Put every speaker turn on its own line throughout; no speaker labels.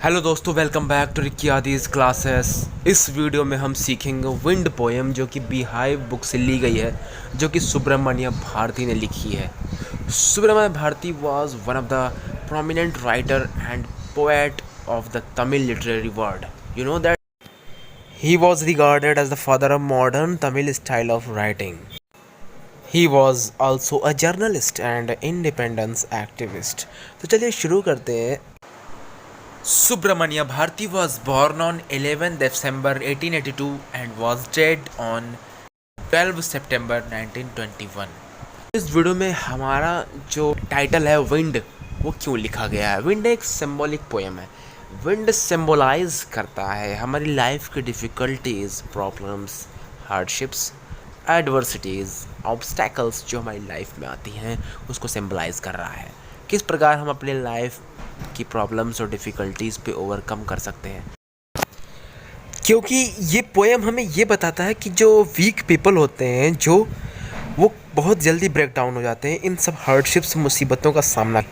Hello दोस्तों, welcome back to Ricky आदिज classes. इस वीडियो में हम सीखेंगे विंड पोएम जो कि बीहाइव बुक से ली गई है, जो कि सुब्रमण्य भारती ने लिखी है। Subramania Bharati was one of the prominent writer and poet of the Tamil literary world. You know that he was regarded as the father of modern Tamil style of writing. He was also a journalist and independence activist. तो चलिए शुरू करते हैं। Subramanya Bharati was born on 11 December 1882 and was dead on 12 September 1921। इस video में हमारा जो title है विंड, वो क्यों लिखा गया है। विंड एक सिंबॉलिक पोएम है। विंड सिंबलाइज करता है हमारी लाइफ की difficulties, problems, hardships, adversities, obstacles जो हमारी लाइफ में आती हैं, उसको सिंबलाइज कर रहा है। किस प्रकार हम अपने लाइफ की प्रॉब्लम्स और डिफ़िकल्टीज़ पे ओवरकम कर सकते हैं। क्योंकि ये पोएम हमें ये बताता है कि जो वीक पीपल होते हैं, जो वो बहुत जल्दी ब्रेक डाउन हो जाते हैं इन सब हार्डशिप्स, मुसीबतों का सामना।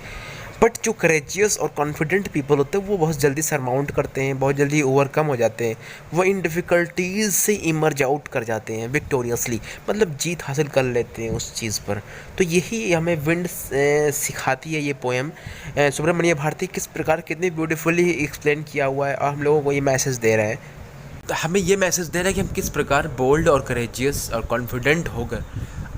बट जो करेजियस और कॉन्फिडेंट पीपल होते हैं वो बहुत जल्दी सरमाउंट करते हैं, बहुत जल्दी ओवरकम हो जाते हैं। वो इन डिफ़िकल्टीज़ से इमर्ज आउट कर जाते हैं विक्टोरियसली, मतलब जीत हासिल कर लेते हैं उस चीज़ पर। तो यही हमें विंड सिखाती है ये पोएम। सुब्रमण्य भारती किस प्रकार कितनी ब्यूटीफुली एक्सप्लेन किया हुआ है, और हम लोगों को ये मैसेज दे रहा है। तो हमें ये मैसेज दे रहा है कि हम किस प्रकार बोल्ड और करेजियस और कॉन्फिडेंट होकर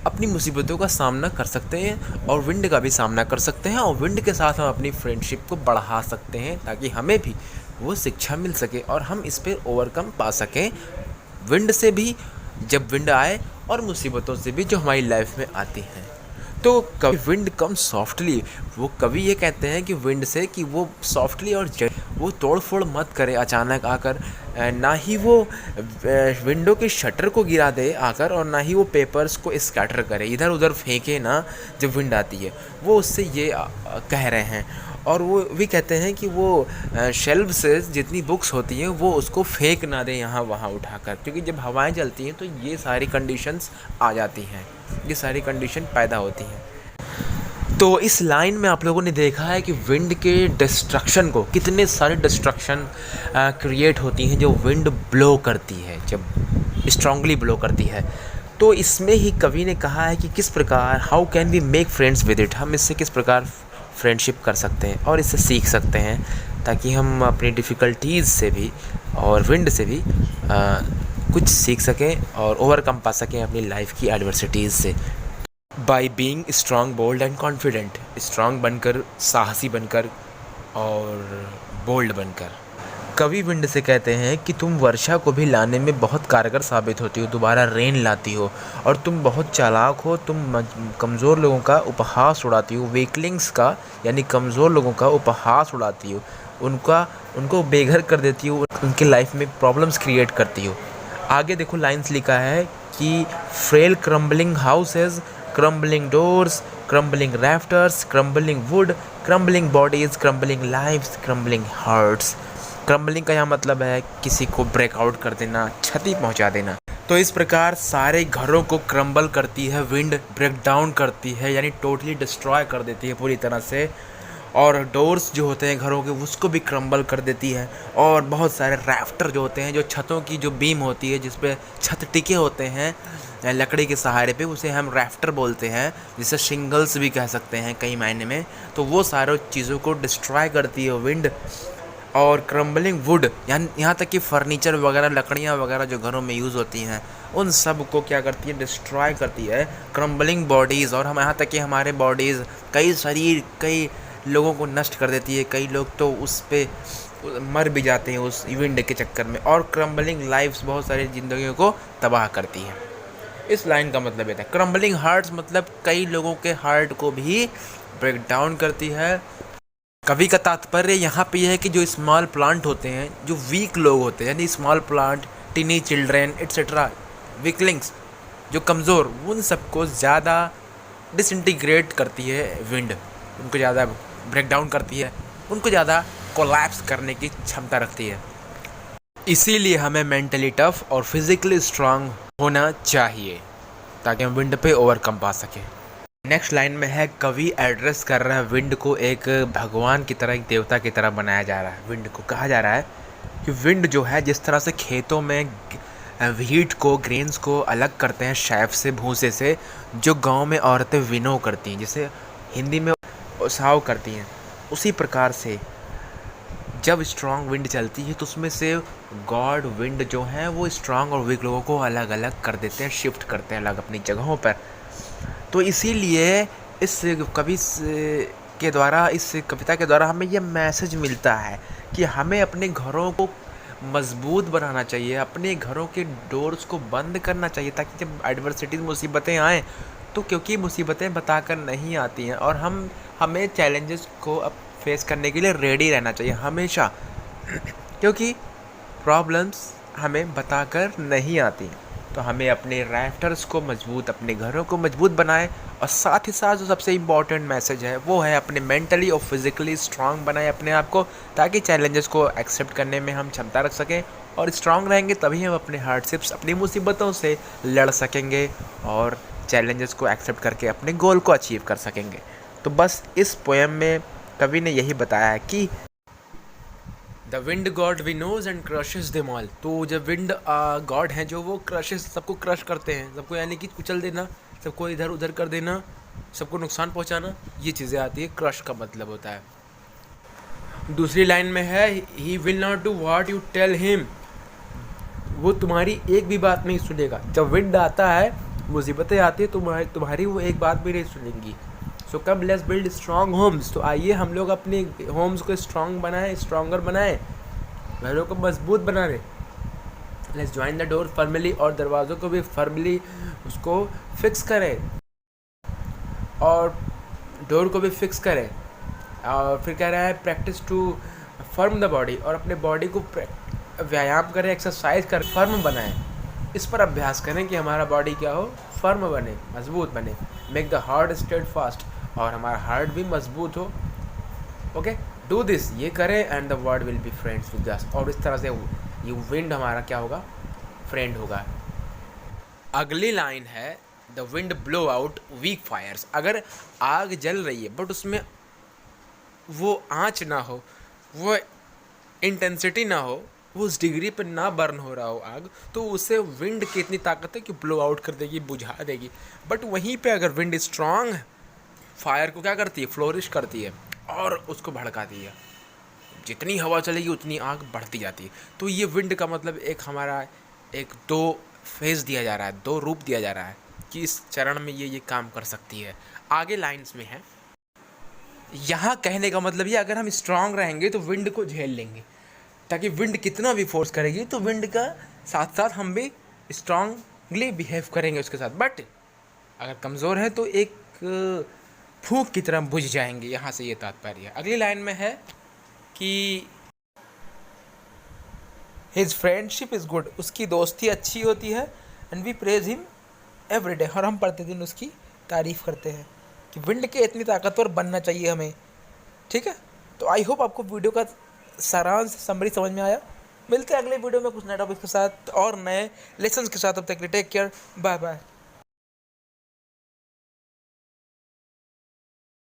अपनी मुसीबतों का सामना कर सकते हैं, और विंड का भी सामना कर सकते हैं, और विंड के साथ हम अपनी फ्रेंडशिप को बढ़ा सकते हैं, ताकि हमें भी वो शिक्षा मिल सके और हम इस पर ओवरकम पा सकें, विंड से भी, जब विंड आए, और मुसीबतों से भी जो हमारी लाइफ में आती हैं। तो कभी विंड कम सॉफ्टली, वो कवि ये कहते हैं कि विंड से कि वो सॉफ्टली और वो तोड़ फोड़ मत करे अचानक आकर, ना ही वो विंडो के शटर को गिरा दे आकर, और ना ही वो पेपर्स को स्कैटर करे, इधर उधर फेंके ना जब विंड आती है। वो उससे ये कह रहे हैं। और वो भी कहते हैं कि वो शेल्फ से जितनी बुक्स होती हैं वो उसको फेंक ना दें यहाँ वहाँ उठाकर, क्योंकि जब हवाएं चलती हैं तो ये सारी कंडीशंस आ जाती हैं, ये सारी कंडीशन पैदा होती हैं। तो इस लाइन में आप लोगों ने देखा है कि विंड के डिस्ट्रक्शन को, कितने सारे डिस्ट्रक्शन क्रिएट होती हैं जो विंड ब्लो करती है, जब स्ट्रांगली ब्लो करती है। तो इसमें ही कवि ने कहा है कि किस प्रकार, how can we make friends with it, हम इससे किस प्रकार फ्रेंडशिप कर सकते हैं और इससे सीख सकते हैं, ताकि हम अपनी डिफ़िकल्टीज़ से भी और विंड से भी कुछ सीख सकें और ओवरकम पा सकें अपनी लाइफ की एडवर्सिटीज़ से। By being strong, bold and confident, strong बनकर, साहसी बनकर और बोल्ड बनकर। कवि विंड से कहते हैं कि तुम वर्षा को भी लाने में बहुत कारगर साबित होती हो, दोबारा रेन लाती हो, और तुम बहुत चालाक हो, तुम कमज़ोर लोगों का उपहास उड़ाती हो, वीकलिंग्स का यानी कमज़ोर लोगों का उपहास उड़ाती हो, उनको बेघर कर देती हो, उनके लाइफ में प्रॉब्लम्स क्रिएट करती हो। आगे देखो लाइन्स लिखा है कि frail crumbling houses, crumbling doors, crumbling rafters, crumbling wood, crumbling bodies, crumbling lives, crumbling hearts. Crumbling का यहाँ मतलब है किसी को ब्रेकआउट कर देना, क्षति पहुँचा देना। तो इस प्रकार सारे घरों को क्रम्बल करती है विंड, ब्रेक डाउन करती है, यानी टोटली डिस्ट्रॉय कर देती है पूरी तरह से। और डोर्स जो होते हैं घरों के, उसको भी क्रम्बल कर देती है। और बहुत सारे रैफ्टर जो होते हैं, जो छतों की जो बीम होती है, जिस पे छत टिके होते हैं लकड़ी के सहारे पे, उसे हम रैफ्टर बोलते हैं, जिसे शिंगल्स भी कह सकते हैं कई मायने में। तो वो सारी चीज़ों को डिस्ट्रॉय करती है विंड। और क्रम्बलिंग वुड, यहाँ तक कि फर्नीचर वगैरह, लकड़ियाँ वगैरह जो घरों में यूज़ होती हैं, उन सब को क्या करती है, डिस्ट्रॉय करती है। क्रम्बलिंग बॉडीज़, और हम यहाँ तक कि हमारे बॉडीज़, कई शरीर, कई लोगों को नष्ट कर देती है। कई लोग तो उस पे मर भी जाते हैं उस विंड के चक्कर में। और क्रम्बलिंग लाइफ्स, बहुत सारी ज़िंदगियों को तबाह करती है। इस लाइन का मतलब ये था। क्रम्बलिंग हार्ट्स मतलब कई लोगों के हार्ट को भी ब्रेक डाउन करती है। कवि का तात्पर्य यहाँ पे यह है कि जो स्मॉल प्लांट होते हैं, जो वीक लोग होते हैं, यानी small plant, tiny children etcetera, weaklings, जो कमज़ोर, उन सबको ज़्यादा डिसइंटीग्रेट करती है विंड, उनको ज़्यादा ब्रेक डाउन करती है, उनको ज़्यादा कोलैप्स करने की क्षमता रखती है। इसीलिए हमें मेंटली टफ और फिज़िकली स्ट्रांग होना चाहिए, ताकि हम विंड पे ओवरकम पा सकें। नेक्स्ट लाइन में है, कवि एड्रेस कर रहा है विंड को, एक भगवान की तरह, एक देवता की तरह बनाया जा रहा है विंड को। कहा जा रहा है कि विंड जो है जिस तरह से खेतों में व्हीट को, ग्रेन्स को अलग करते हैं शैफ से, भूसे से, जो गांव में औरतें विनो करती हैं, जिसे हिंदी में ओसाव करती हैं, उसी प्रकार से जब स्ट्रॉन्ग विंड चलती है तो उसमें से गॉड विंड जो है वो स्ट्रॉन्ग और वीक लोगों को अलग अलग कर देते हैं, शिफ्ट करते हैं अलग अपनी जगहों पर। तो इसीलिए इस के द्वारा, इस कविता के द्वारा हमें यह मैसेज मिलता है कि हमें अपने घरों को मजबूत बनाना चाहिए, अपने घरों के डोर्स को बंद करना चाहिए, ताकि जब एडवर्सिटीज़, मुसीबतें आएँ तो, क्योंकि मुसीबतें बताकर नहीं आती हैं और हमें चैलेंजेस को अब फेस करने के लिए रेडी रहना चाहिए हमेशा, क्योंकि प्रॉब्लम्स हमें बताकर नहीं आती। तो हमें अपने रैफ्टर्स को मजबूत, अपने घरों को मजबूत बनाएं, और साथ ही साथ जो सबसे इम्पॉर्टेंट मैसेज है वो है अपने मेंटली और फिज़िकली स्ट्रांग बनाएं अपने आप को, ताकि चैलेंजेस को एक्सेप्ट करने में हम क्षमता रख सकें। और स्ट्रांग रहेंगे तभी हम अपने हार्डशिप्स, अपनी मुसीबतों से लड़ सकेंगे और चैलेंजेस को एक्सेप्ट करके अपने गोल को अचीव कर सकेंगे। तो बस इस पोएम में कवि ने यही बताया है कि the wind god winnows and crushes them all. तो जब विंड गॉड हैं जो वो क्रशेस, सबको क्रश करते हैं, सबको यानी कि कुचल देना, सबको इधर उधर कर देना, सबको नुकसान पहुंचाना, ये चीज़ें आती है, क्रश का मतलब होता है। दूसरी लाइन में है, he will not do what you tell him, वो तुम्हारी एक भी बात नहीं सुनेगा। जब विंड आता है, मुसीबतें आती है, तुम्हारी वो एक बात भी नहीं सुनेंगी। So come let's build strong homes, तो आइए हम लोग अपने होम्स को स्ट्रॉन्ग बनाएं, स्ट्रॉन्गर बनाएं, घरों को मजबूत बनाएं। Let's join the door firmly, और दरवाज़ों को भी फर्मली उसको फिक्स करें, और डोर को भी फिक्स करें। और फिर कह रहा है practice to firm the body, और अपने बॉडी को व्यायाम करें, एक्सरसाइज कर फर्म बनाएं, इस पर अभ्यास करें कि हमारा बॉडी क्या हो, फर्म बने, मजबूत बने। Make the heart steadfast, और हमारा हार्ट भी मजबूत हो। ओके, डू दिस, ये करें, and the world will be friends with us, और इस तरह से ये विंड हमारा क्या होगा, फ्रेंड होगा। अगली लाइन है, the wind blow out weak fires. अगर आग जल रही है बट उसमें वो आँच ना हो, वो इंटेंसिटी ना हो, वो उस डिग्री पर ना बर्न हो रहा हो आग, तो उसे विंड की इतनी ताकत है कि ब्लो आउट कर देगी, बुझा देगी। बट वहीं पे अगर विंड स्ट्रांग, फायर को क्या करती है, फ्लोरिश करती है और उसको भड़काती है। जितनी हवा चलेगी उतनी आग बढ़ती जाती है। तो ये विंड का मतलब एक हमारा एक दो फेज दिया जा रहा है, दो रूप दिया जा रहा है कि इस चरण में ये काम कर सकती है। आगे लाइन्स में है, यहाँ कहने का मतलब ये, अगर हम स्ट्रांग रहेंगे तो विंड को झेल लेंगे, ताकि विंड कितना भी फोर्स करेगी तो विंड का साथ साथ हम भी स्ट्रांगली बिहेव करेंगे उसके साथ। बट अगर कमज़ोर है तो एक फूंक की तरह बुझ जाएंगे, यहाँ से ये तात्पर्य। अगली लाइन में है कि हिज फ्रेंडशिप इज़ गुड, उसकी दोस्ती अच्छी होती है, and we praise him every day, और हम प्रतिदिन उसकी तारीफ़ करते हैं। कि विंड के इतनी ताकतवर बनना चाहिए हमें, ठीक है। तो आई होप आपको वीडियो का सारांश, समरी समझ में आया। मिलते हैं अगले वीडियो में कुछ नए टॉपिक के साथ और नए लेसन्स के साथ। अब तक टेक केयर, बाय बाय।